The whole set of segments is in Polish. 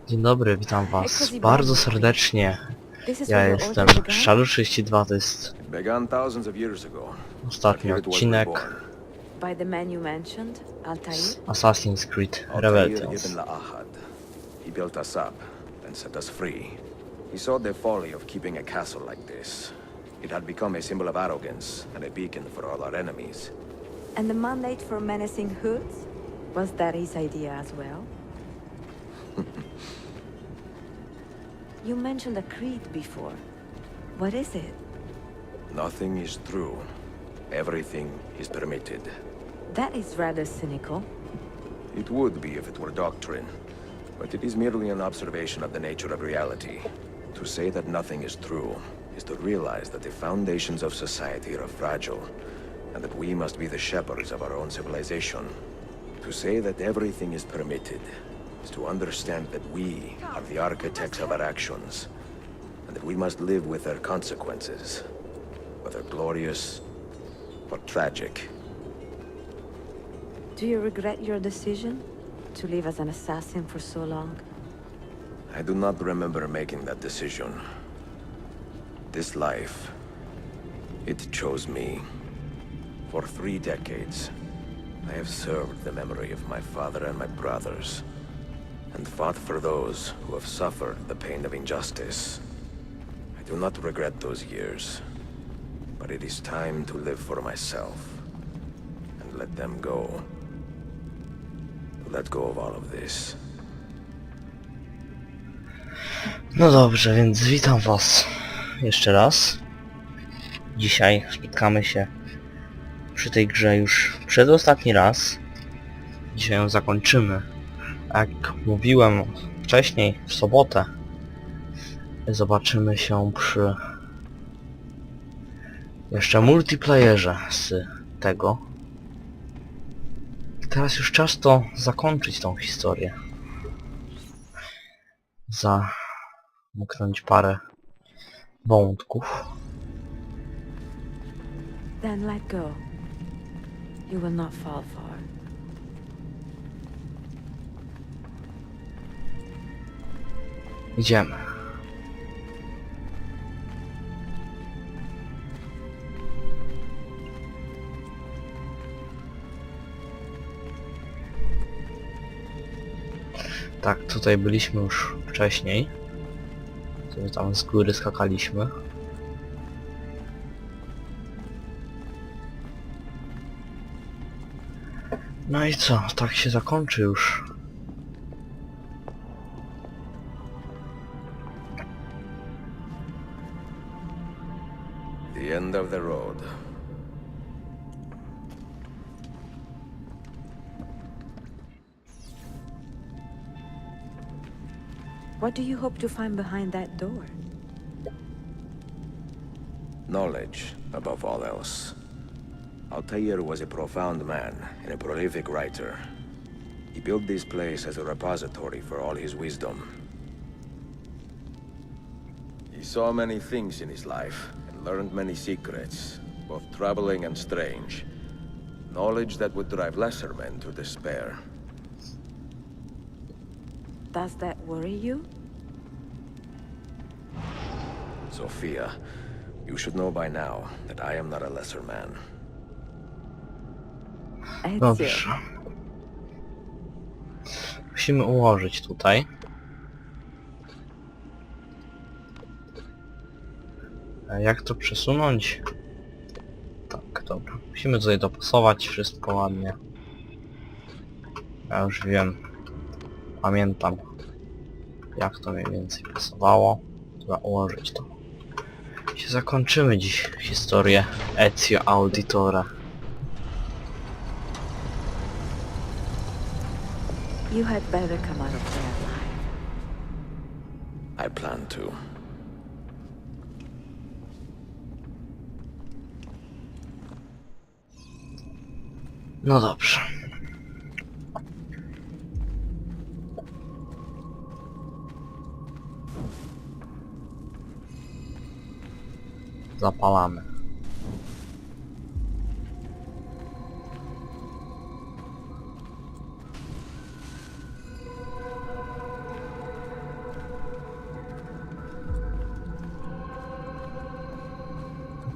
Dzień dobry, witam was bardzo serdecznie. Ja jestem paru.42, to jest ostatni odcinek z Assassin's Creed Rebellions. He built us up and set us free. He saw the folly of keeping a castle like this. It had become a symbol of arrogance and a beacon for all our enemies. And the mandate for menacing hoods? Was that his idea as well? You mentioned a creed before. What is it? Nothing is true. Everything is permitted. That is rather cynical. It would be if it were doctrine, but it is merely an observation of the nature of reality. To say that nothing is true is to realize that the foundations of society are fragile, and that we must be the shepherds of our own civilization. To say that everything is permitted is to understand that we are the architects of our actions, and that we must live with their consequences, whether glorious or tragic. Do you regret your decision to live as an assassin for so long? I do not remember making that decision. This life, it chose me. For 3 decades, I have served the memory of my father and my brothers, and fought for those who have suffered the pain of injustice. I do not regret those years, but it is time to live for myself, and let them go. Let go of all of this. No dobrze, więc witam was jeszcze raz. Dzisiaj spotkamy się przy tej grze już przedostatni raz. Dzisiaj ją zakończymy. Jak mówiłem wcześniej, w sobotę zobaczymy się przy jeszcze multiplayerze z tego. Teraz już czas to zakończyć tą historię. Zamknąć parę wątków. Then let go. You will not fall far. Idziemy. Tak, tutaj byliśmy już wcześniej. Sobie tam z góry skakaliśmy. No i co? Tak się zakończy już. The end of the road. What do you hope to find behind that door? Knowledge, above all else. Altair was a profound man and a prolific writer. He built this place as a repository for all his wisdom. He saw many things in his life and learned many secrets, both troubling and strange. Knowledge that would drive lesser men to despair. Does that worry you? Sophia, you should know by now that I am not a lesser man. Ezio. Dobrze. Musimy ułożyć tutaj. A jak to przesunąć? Tak, dobra. Musimy tutaj dopasować wszystko ładnie. Ja już wiem. Pamiętam, jak to mniej więcej pasowało. Trzeba ułożyć to. I zakończymy dziś historię Ezio Auditore. You had better come out of there alive. I plan to. No dobrze. Zapalamy.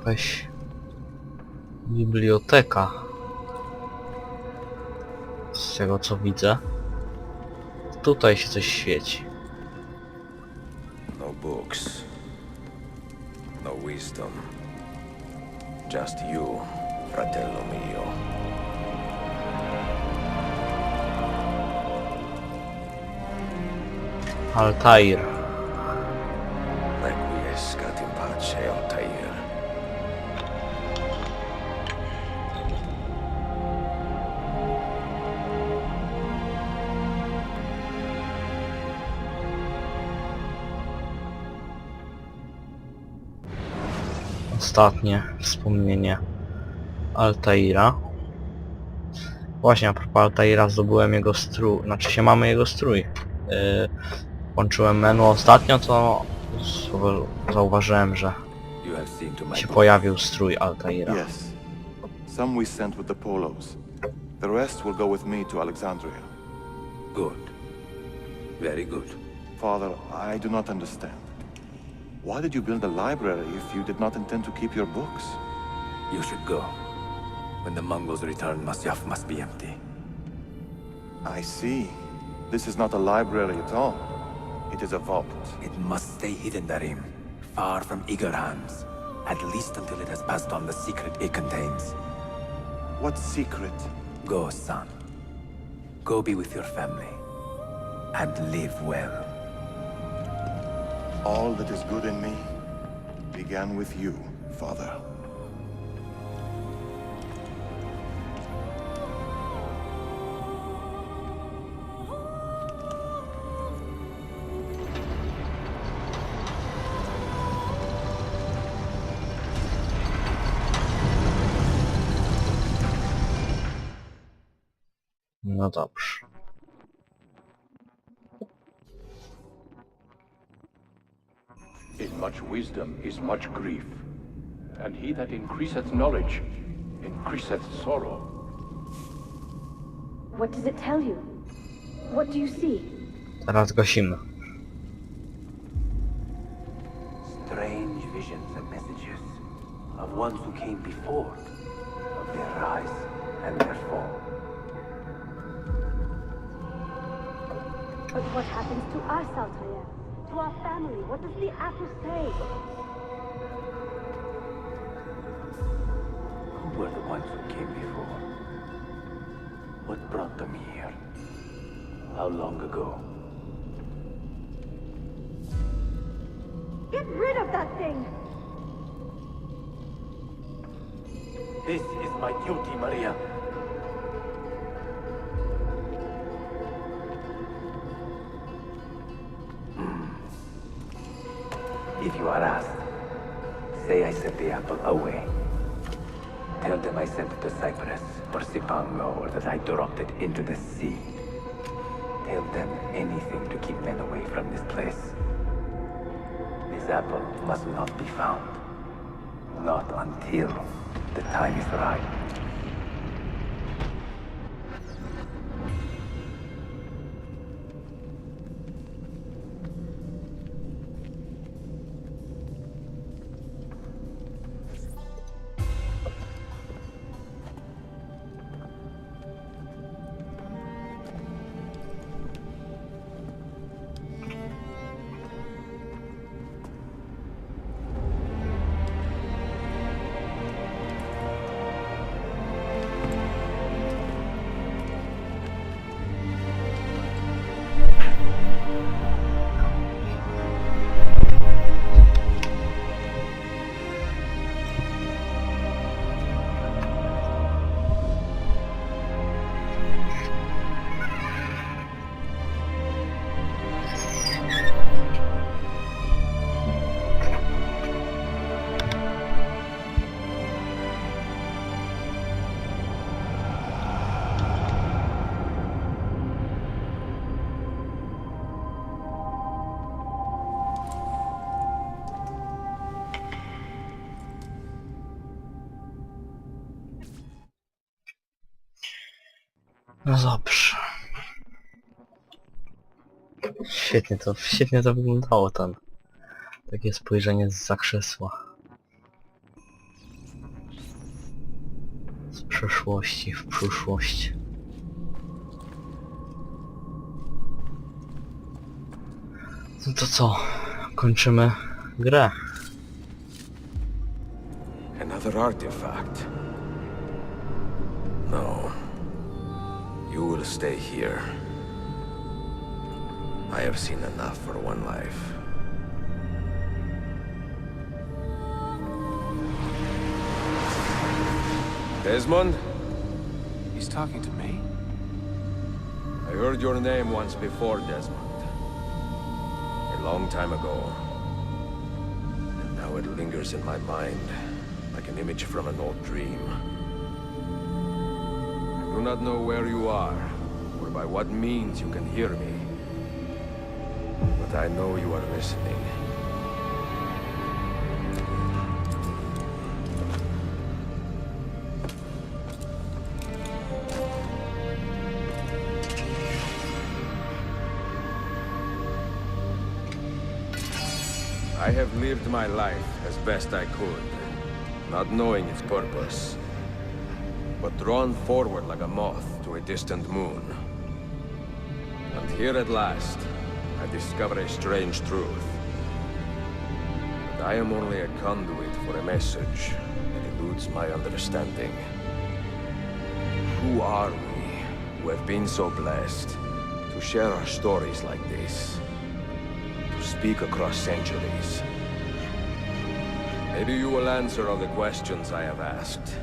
Jakaś biblioteka. Z tego co widzę. Tutaj się coś świeci. No books. No wisdom. Just you, fratello mio. Altair. Requiescat in pace, Altair. Ostatnie wspomnienie Altaira. Właśnie a propos Altaira zdobyłem jego strój, znaczy się mamy jego strój. Włączyłem menu ostatnio, to zauważyłem, że You have seen to my się book. pojawił strój Altaira. Yes. Some we sent with the Polos. The rest will go with me to Alexandria. Good. Very good. Father, I do not understand. Why did you build a library if you did not intend to keep your books? You should go. When the Mongols return, Masjafie must be empty. I see. This is not a library at all. It is a vault. It must stay hidden, Darim. Far from eager hands. At least until it has passed on the secret it contains. What secret? Go, son. Go be with your family. And live well. All that is good in me began with you, Father. No dobrze. In much wisdom is much grief, and he that increaseth knowledge increaseth sorrow. What does it tell you? What do you see? Teraz gasimy. Strange visions and messages of ones who came before, of their rise and their fall. But what happens to us, Altair? To our family? What does the apple say? Who were the ones who came before? What brought them here? How long ago? Get rid of that thing! This is my duty, Maria. If you are asked, say I sent the apple away. Tell them I sent it to Cyprus or Cipango, or that I dropped it into the sea. Tell them anything to keep men away from this place. This apple must not be found. Not until the time is right. No dobrze. Świetnie to wyglądało, ten takie spojrzenie zza krzesła. przeszłości w przyszłość. No to co? Kończymy grę. Another artifact. No. You will stay here. I have seen enough for one life. Desmond? He's talking to me? I heard your name once before, Desmond. A long time ago. And now it lingers in my mind, like an image from an old dream. I do not know where you are, or by what means you can hear me. But I know you are listening. I have lived my life as best I could, not knowing its purpose, but drawn forward like a moth to a distant moon. And here at last, I discover a strange truth. That I am only a conduit for a message that eludes my understanding. Who are we, who have been so blessed, to share our stories like this? Speak across centuries. Maybe you will answer all the questions I have asked.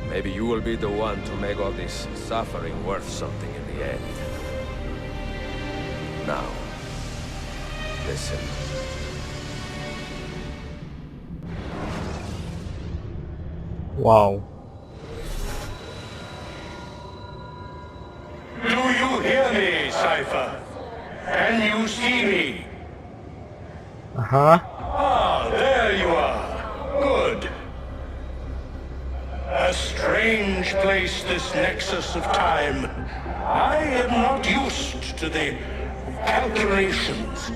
Maybe you will be the one to make all this suffering worth something in the end. Now, listen. Wow. Do you hear me, Cypher? Can you see me? Aha. Ah, there you are. Good. A strange place, this nexus of time. I am not used to the calculations.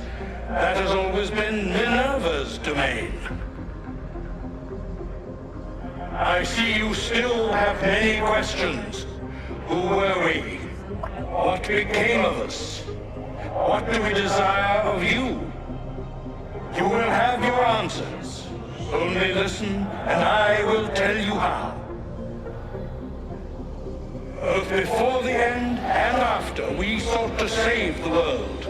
That has always been Minerva's domain. I see you still have many questions. Who were we? What became of us? What do we desire of you? You will have your answers. Only listen, and I will tell you how. Both before the end and after, we sought to save the world.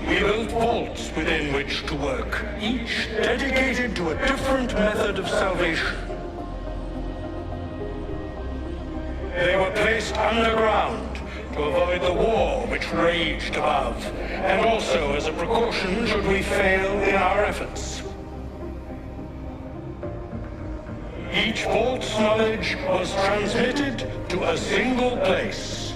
We built vaults within which to work, each dedicated to a different method of salvation. They were placed underground to avoid the war which raged above, and also as a precaution should we fail in our efforts. Each vault's knowledge was transmitted to a single place.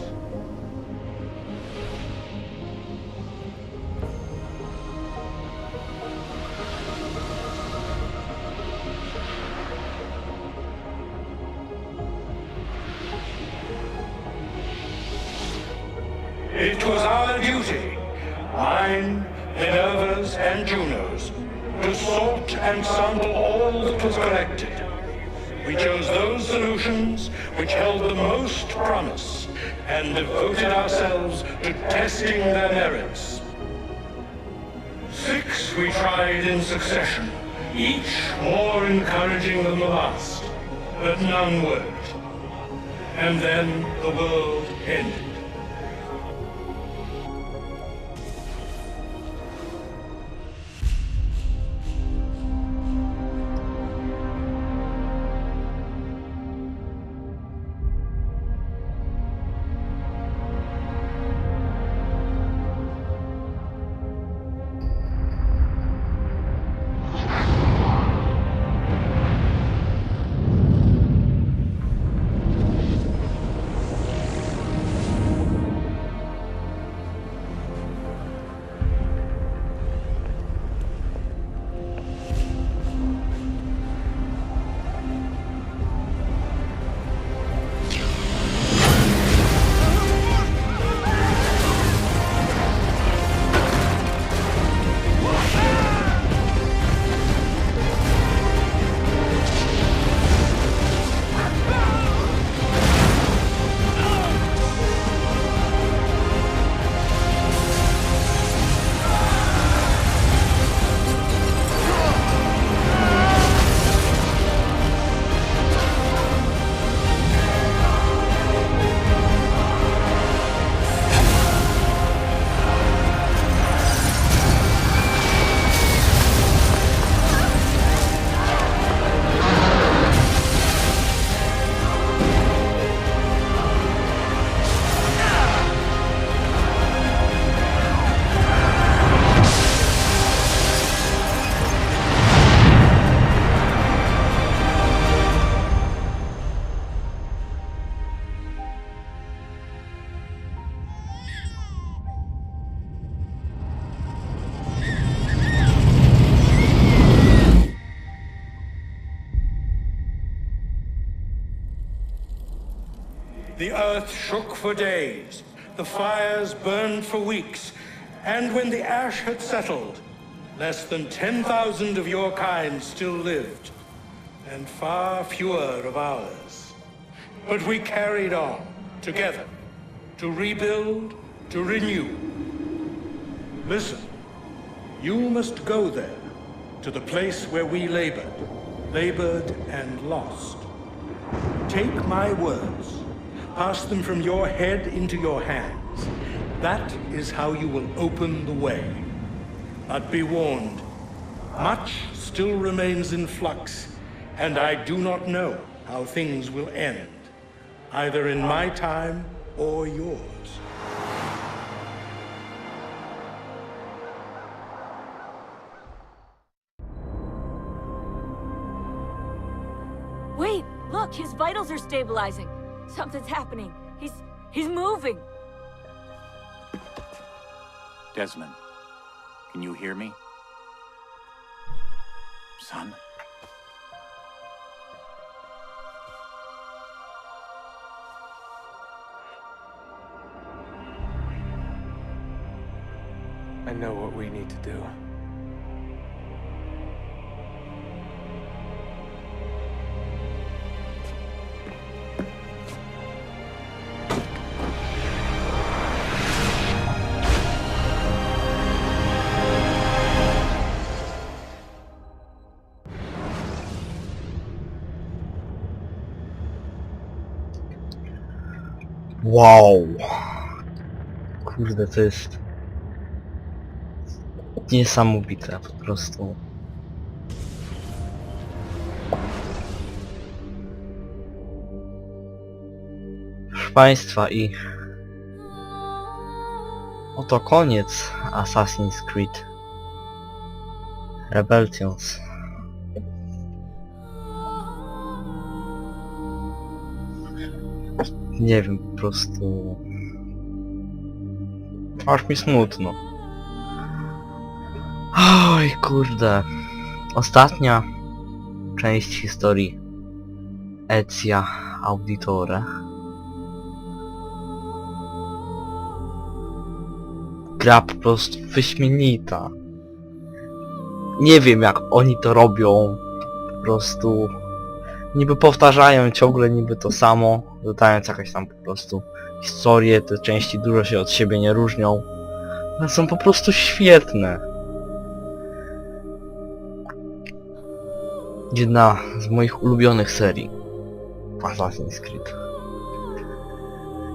It was our duty, mine, Minerva's, and Juno's, to sort and sample all that was collected. We chose those solutions which held the most promise, and devoted ourselves to testing their merits. 6 we tried in succession, each more encouraging than the last, but none worked. And then the world ended. The earth shook for days, the fires burned for weeks, and when the ash had settled, less than 10,000 of your kind still lived, and far fewer of ours. But we carried on, together, to rebuild, to renew. Listen, you must go there, to the place where we labored and lost. Take my words, pass them from your head into your hands. That is how you will open the way. But be warned, much still remains in flux, and I do not know how things will end, either in my time or yours. Wait, look, his vitals are stabilizing. Something's happening. He's moving. Desmond, can you hear me? Son? I know what we need to do. Wow. Kurde, to jest niesamowite po prostu. Proszę Państwa, i oto koniec Assassin's Creed Rebellions. Nie wiem, po prostu... Aż mi smutno. Oj, kurde. Ostatnia część historii Ezia Auditore. Gra po prostu wyśmienita. Nie wiem, jak oni to robią. Po prostu... Niby powtarzają ciągle niby to samo, dodając jakieś tam po prostu historie, te części dużo się od siebie nie różnią, ale są po prostu świetne. Jedna z moich ulubionych serii Assassin's Creed.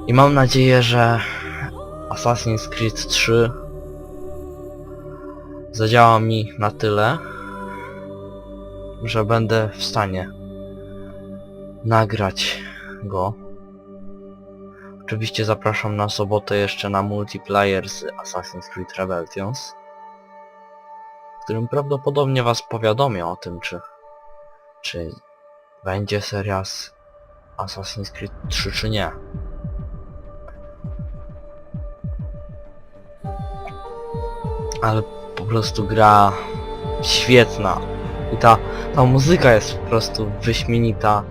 I mam nadzieję, że Assassin's Creed 3 zadziała mi na tyle, że będę w stanie nagrać go. Oczywiście zapraszam na sobotę jeszcze na multiplayer z Assassin's Creed Rebellions, w którym prawdopodobnie was powiadomię o tym, czy będzie seria z Assassin's Creed 3 czy nie. Ale po prostu gra świetna i ta muzyka jest po prostu wyśmienita.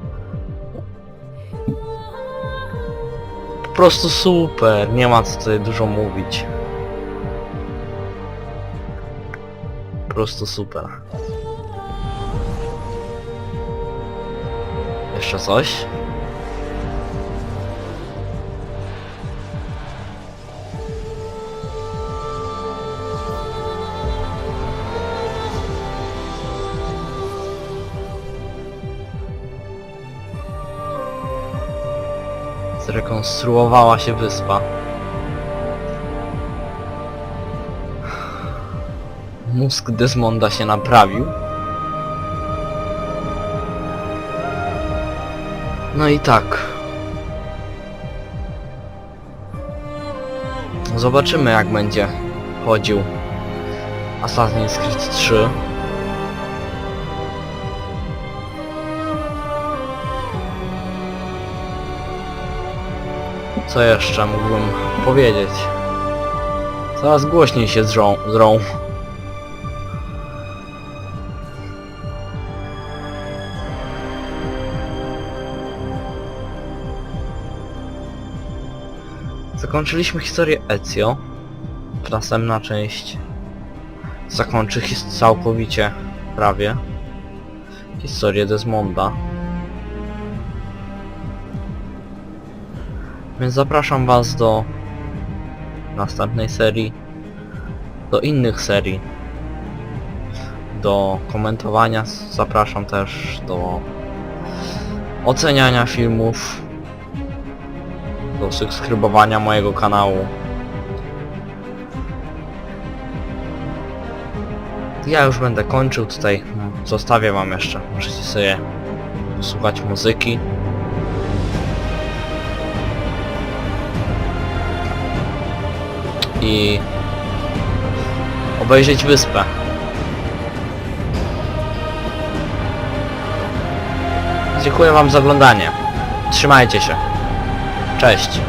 Po prostu super, nie ma co tutaj dużo mówić. Po prostu super. Jeszcze coś? Zrekonstruowała się wyspa. Mózg Desmonda się naprawił. No i tak. Zobaczymy, jak będzie chodził Assassin's Creed 3. Co jeszcze mógłbym powiedzieć? Coraz głośniej się drą. Zakończyliśmy historię Ezio. Następna część zakończy całkowicie, prawie, historię Desmonda. Więc zapraszam was do następnej serii, do innych serii, do komentowania, zapraszam też do oceniania filmów, do subskrybowania mojego kanału. Ja już będę kończył tutaj, zostawię wam jeszcze, możecie sobie posłuchać muzyki. I obejrzeć wyspę. Dziękuję wam za oglądanie. Trzymajcie się. Cześć.